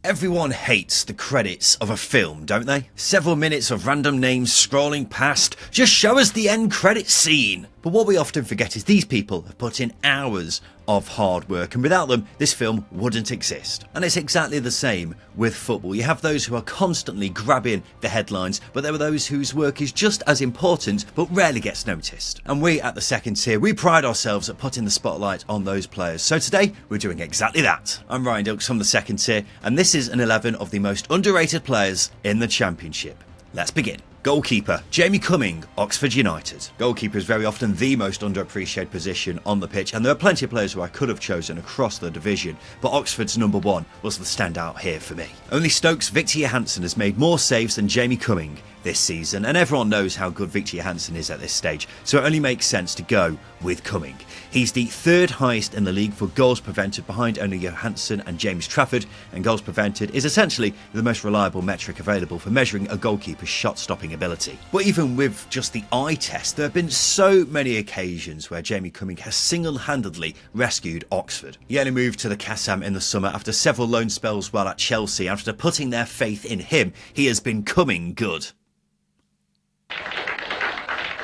Everyone hates the credits of a film, don't they? Several minutes of random names scrolling past, just show us the end credits scene. But what we often forget is these people have put in hours of hard work, and without them, this film wouldn't exist. And it's exactly the same with football. You have those who are constantly grabbing the headlines, but there are those whose work is just as important, but rarely gets noticed. And we at the second tier, we pride ourselves at putting the spotlight on those players. So today, we're doing exactly that. I'm Ryan Dilks from the second tier, and this is an 11 of the most underrated players in the Championship. Let's begin. Goalkeeper, Jamie Cumming, Oxford United. Goalkeeper is very often the most underappreciated position on the pitch, and there are plenty of players who I could have chosen across the division, but Oxford's number one was the standout here for me. Only Stoke's Victor Johansson has made more saves than Jamie Cumming this season, and everyone knows how good Victor Johansson is at this stage, so it only makes sense to go with Cumming. He's the third highest in the league for goals prevented, behind only Johansson and James Trafford, and goals prevented is essentially the most reliable metric available for measuring a goalkeeper's shot-stopping ability. But even with just the eye test, there have been so many occasions where Jamie Cumming has single-handedly rescued Oxford. He only moved to the Kassam in the summer after several loan spells while at Chelsea. After putting their faith in him, he has been coming good.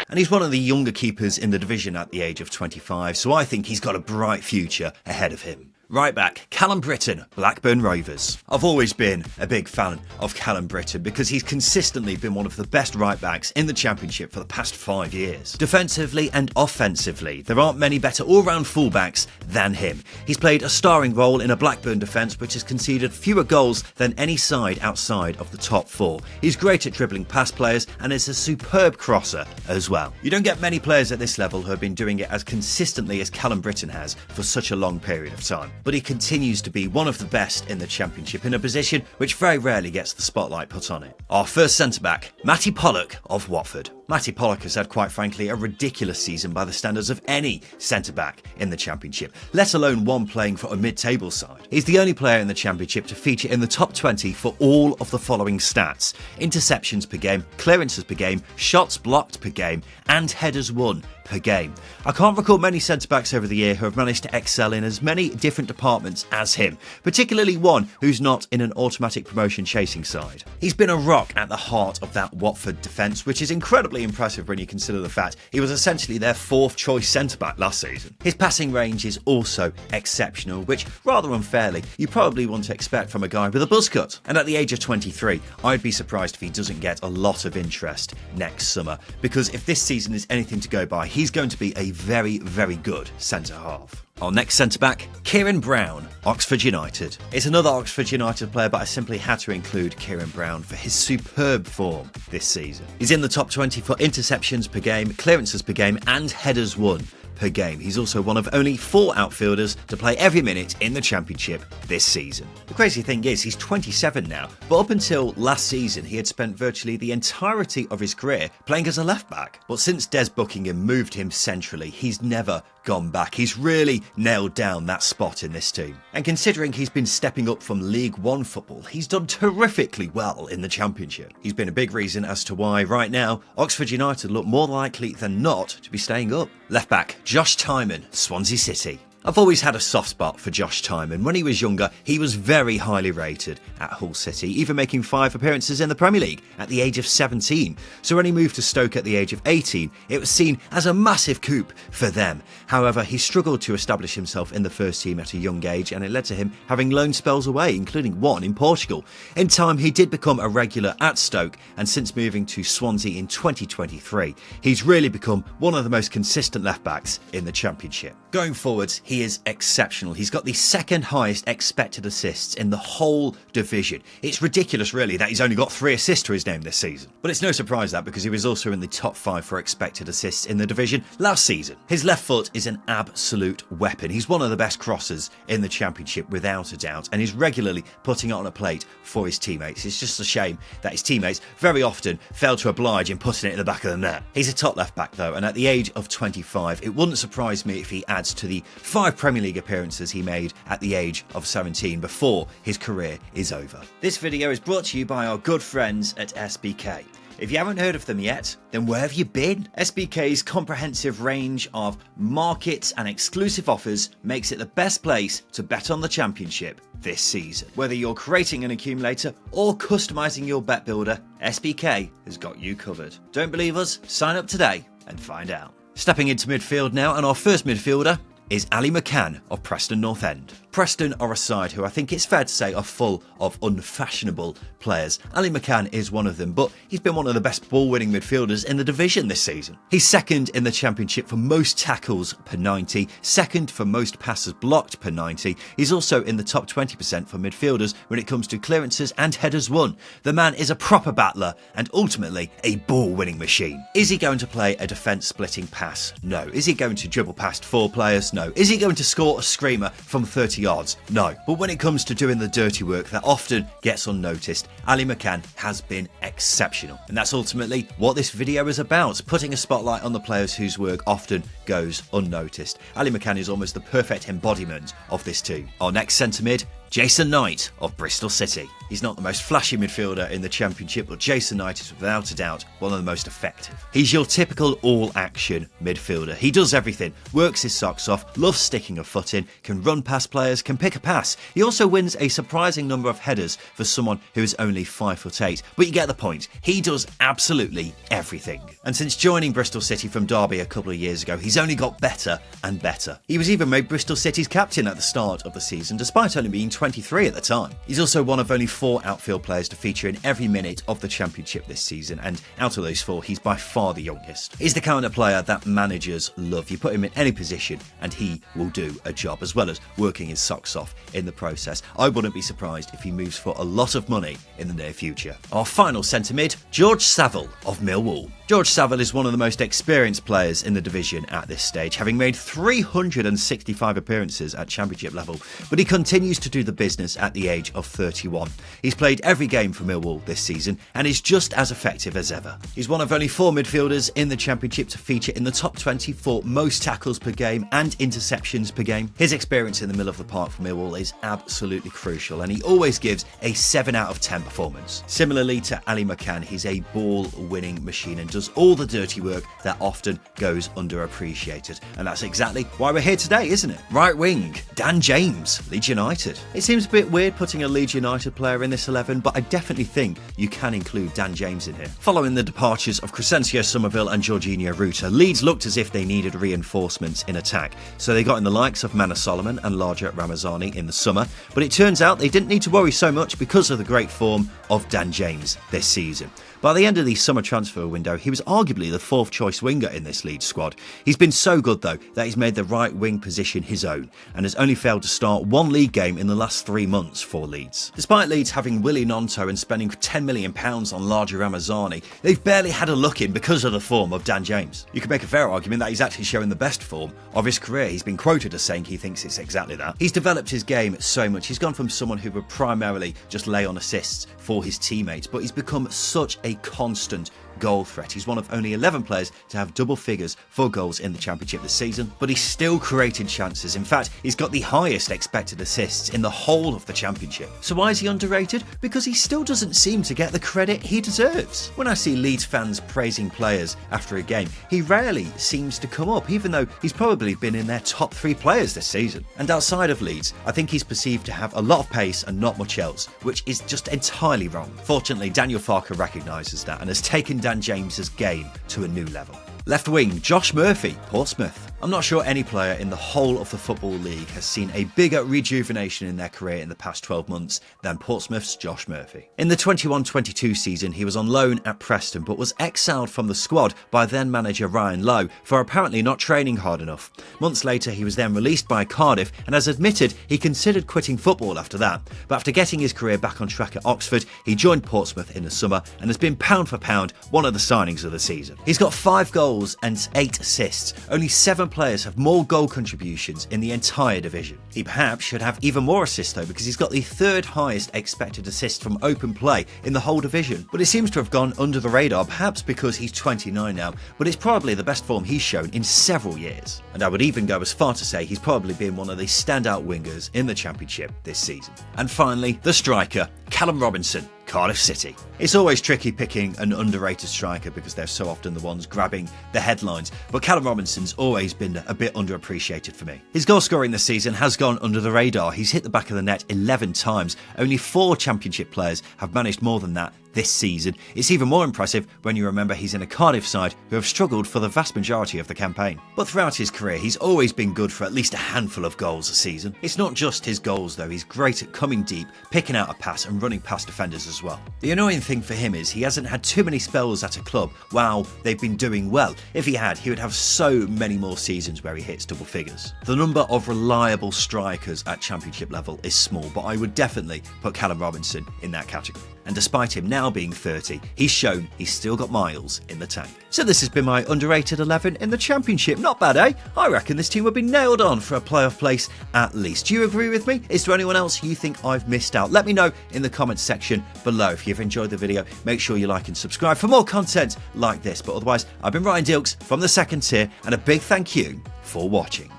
And he's one of the younger keepers in the division at the age of 25, so I think he's got a bright future ahead of him. Right back, Callum Britton, Blackburn Rovers. I've always been a big fan of Callum Britton because he's consistently been one of the best right backs in the Championship for the past 5 years. Defensively and offensively, there aren't many better all-round fullbacks than him. He's played a starring role in a Blackburn defence which has conceded fewer goals than any side outside of the top four. He's great at dribbling past players and is a superb crosser as well. You don't get many players at this level who have been doing it as consistently as Callum Britton has for such a long period of time. But he continues to be one of the best in the Championship in a position which very rarely gets the spotlight put on it. Our first centre-back, Matty Pollock of Watford. Matty Pollock has had, quite frankly, a ridiculous season by the standards of any centre-back in the Championship, let alone one playing for a mid-table side. He's the only player in the Championship to feature in the top 20 for all of the following stats: interceptions per game, clearances per game, shots blocked per game, and headers won per game. I can't recall many centre-backs over the year who have managed to excel in as many different departments as him, particularly one who's not in an automatic promotion chasing side. He's been a rock at the heart of that Watford defence, which is incredibly impressive when you consider the fact he was essentially their fourth choice centre-back last season. His passing range is also exceptional, which, rather unfairly, you probably want to expect from a guy with a buzz cut. And at the age of 23, I'd be surprised if he doesn't get a lot of interest next summer, because if this season is anything to go by, he's going to be a very, very good centre-half. Our next centre-back, Kieran Brown, Oxford United. It's another Oxford United player, but I simply had to include Kieran Brown for his superb form this season. He's in the top 20 for interceptions per game, clearances per game, and headers won per game. He's also one of only 4 outfielders to play every minute in the Championship this season. The crazy thing is, he's 27 now, but up until last season, he had spent virtually the entirety of his career playing as a left-back. But since Des Buckingham moved him centrally, he's never gone back. He's really nailed down that spot in this team. And considering he's been stepping up from League One football, he's done terrifically well in the Championship. He's been a big reason as to why, right now, Oxford United look more likely than not to be staying up. Left back, Josh Tymon, Swansea City. I've always had a soft spot for Josh Tymon. When he was younger, he was very highly rated at Hull City, even making 5 appearances in the Premier League at the age of 17. So when he moved to Stoke at the age of 18, it was seen as a massive coup for them. However, he struggled to establish himself in the first team at a young age, and it led to him having loan spells away, including one in Portugal. In time, he did become a regular at Stoke, and since moving to Swansea in 2023, he's really become one of the most consistent left-backs in the Championship. Going forwards, he is exceptional. He's got the second highest expected assists in the whole division. It's ridiculous, really, that he's only got 3 assists to his name this season. But it's no surprise that, because he was also in the top 5 for expected assists in the division last season. His left foot is an absolute weapon. He's one of the best crossers in the Championship without a doubt, and he's regularly putting it on a plate for his teammates. It's just a shame that his teammates very often fail to oblige in putting it in the back of the net. He's a top left back though, and at the age of 25, it wouldn't surprise me if he adds to the 5 Premier League appearances he made at the age of 17 before his career is over. This video is brought to you by our good friends at SBK. If you haven't heard of them yet, then where have you been? SBK's comprehensive range of markets and exclusive offers makes it the best place to bet on the championship this season. Whether you're creating an accumulator or customizing your bet builder, SBK has got you covered. Don't believe us? Sign up today and find out. Stepping into midfield now, and our first midfielder is Ali McCann of Preston North End. Preston are a side who I think it's fair to say are full of unfashionable players. Ali McCann is one of them, but he's been one of the best ball-winning midfielders in the division this season. He's second in the championship for most tackles per 90, second for most passes blocked per 90. He's also in the top 20% for midfielders when it comes to clearances and headers won. The man is a proper battler and ultimately a ball-winning machine. Is he going to play a defence-splitting pass? No. Is he going to dribble past 4 players? No. Is he going to score a screamer from 30 yards? No. But when it comes to doing the dirty work that often gets unnoticed, Ali McCann has been exceptional. And that's ultimately what this video is about, putting a spotlight on the players whose work often goes unnoticed. Ali McCann is almost the perfect embodiment of this too. Our next centre mid, Jason Knight of Bristol City. He's not the most flashy midfielder in the Championship, but Jason Knight is without a doubt one of the most effective. He's your typical all-action midfielder. He does everything, works his socks off, loves sticking a foot in, can run past players, can pick a pass. He also wins a surprising number of headers for someone who is only 5'8", but you get the point. He does absolutely everything. And since joining Bristol City from Derby a couple of years ago, he's only got better and better. He was even made Bristol City's captain at the start of the season, despite only being 23 at the time. He's also one of only 4 outfield players to feature in every minute of the Championship this season, and out of those 4, he's by far the youngest. He's the kind of player that managers love. You put him in any position and he will do a job, as well as working his socks off in the process. I wouldn't be surprised if he moves for a lot of money in the near future. Our final centre mid, George Saville of Millwall. George Saville is one of the most experienced players in the division at this stage, having made 365 appearances at Championship level, but he continues to do the business at the age of 31. He's played every game for Millwall this season and is just as effective as ever. He's one of only 4 midfielders in the Championship to feature in the top 20 for most tackles per game and interceptions per game. His experience in the middle of the park for Millwall is absolutely crucial, and he always gives a 7 out of 10 performance. Similarly to Ali McCann, he's a ball-winning machine and does all the dirty work that often goes underappreciated. And that's exactly why we're here today, isn't it? Right wing, Dan James, Leeds United. It seems a bit weird putting a Leeds United player in this 11, but I definitely think you can include Dan James in here. Following the departures of Crescencio Somerville and Jorginho Ruta, Leeds looked as if they needed reinforcements in attack, so they got in the likes of Mana Solomon and Larger Ramazani in the summer, but it turns out they didn't need to worry so much because of the great form of Dan James this season. By the end of the summer transfer window, he was arguably the 4th choice winger in this Leeds squad. He's been so good though that he's made the right wing position his own and has only failed to start 1 league game in the last 3 months for Leeds. Despite Leeds having Willy Gnonto and spending £10 million on Larger Ramazani, they've barely had a look in because of the form of Dan James. You could make a fair argument that he's actually showing the best form of his career. He's been quoted as saying he thinks it's exactly that. He's developed his game so much. He's gone from someone who would primarily just lay on assists for his teammates, but he's become such a constant goal threat. He's one of only 11 players to have double figures for goals in the Championship this season, but he's still created chances. In fact, he's got the highest expected assists in the whole of the Championship. So why is he underrated? Because he still doesn't seem to get the credit he deserves. When I see Leeds fans praising players after a game, he rarely seems to come up, even though he's probably been in their top 3 players this season. And outside of Leeds, I think he's perceived to have a lot of pace and not much else, which is just entirely wrong. Fortunately, Daniel Farke recognises that and has taken Dan James's game to a new level. Left wing, Josh Murphy, Portsmouth. I'm not sure any player in the whole of the Football League has seen a bigger rejuvenation in their career in the past 12 months than Portsmouth's Josh Murphy. In the 21-22 season, he was on loan at Preston but was exiled from the squad by then manager Ryan Lowe for apparently not training hard enough. Months later, he was then released by Cardiff and has admitted he considered quitting football after that. But after getting his career back on track at Oxford, he joined Portsmouth in the summer and has been pound for pound one of the signings of the season. He's got 5 goals and 8 assists. Only 7 players have more goal contributions in the entire division. He perhaps should have even more assists though, because he's got the 3rd highest expected assists from open play in the whole division. But it seems to have gone under the radar, perhaps because he's 29 now, but it's probably the best form he's shown in several years. And I would even go as far to say he's probably been one of the standout wingers in the Championship this season. And finally, the striker, Callum Robinson, Cardiff City. It's always tricky picking an underrated striker because they're so often the ones grabbing the headlines, but Callum Robinson's always been a bit underappreciated for me. His goal scoring this season has gone under the radar. He's hit the back of the net 11 times. Only 4 Championship players have managed more than that this season. It's even more impressive when you remember he's in a Cardiff side who have struggled for the vast majority of the campaign. But throughout his career, he's always been good for at least a handful of goals a season. It's not just his goals though, he's great at coming deep, picking out a pass and running past defenders as well. The annoying thing for him is he hasn't had too many spells at a club while they've been doing well. If he had, he would have so many more seasons where he hits double figures. The number of reliable strikers at Championship level is small, but I would definitely put Callum Robinson in that category. And despite him now being 30, he's shown he's still got miles in the tank. So this has been my underrated 11 in the Championship. Not bad, eh? I reckon this team would be nailed on for a playoff place at least. Do you agree with me? Is there anyone else you think I've missed out? Let me know in the comments section below. If you've enjoyed the video, make sure you like and subscribe for more content like this. But otherwise, I've been Ryan Dilks from the second tier, and a big thank you for watching.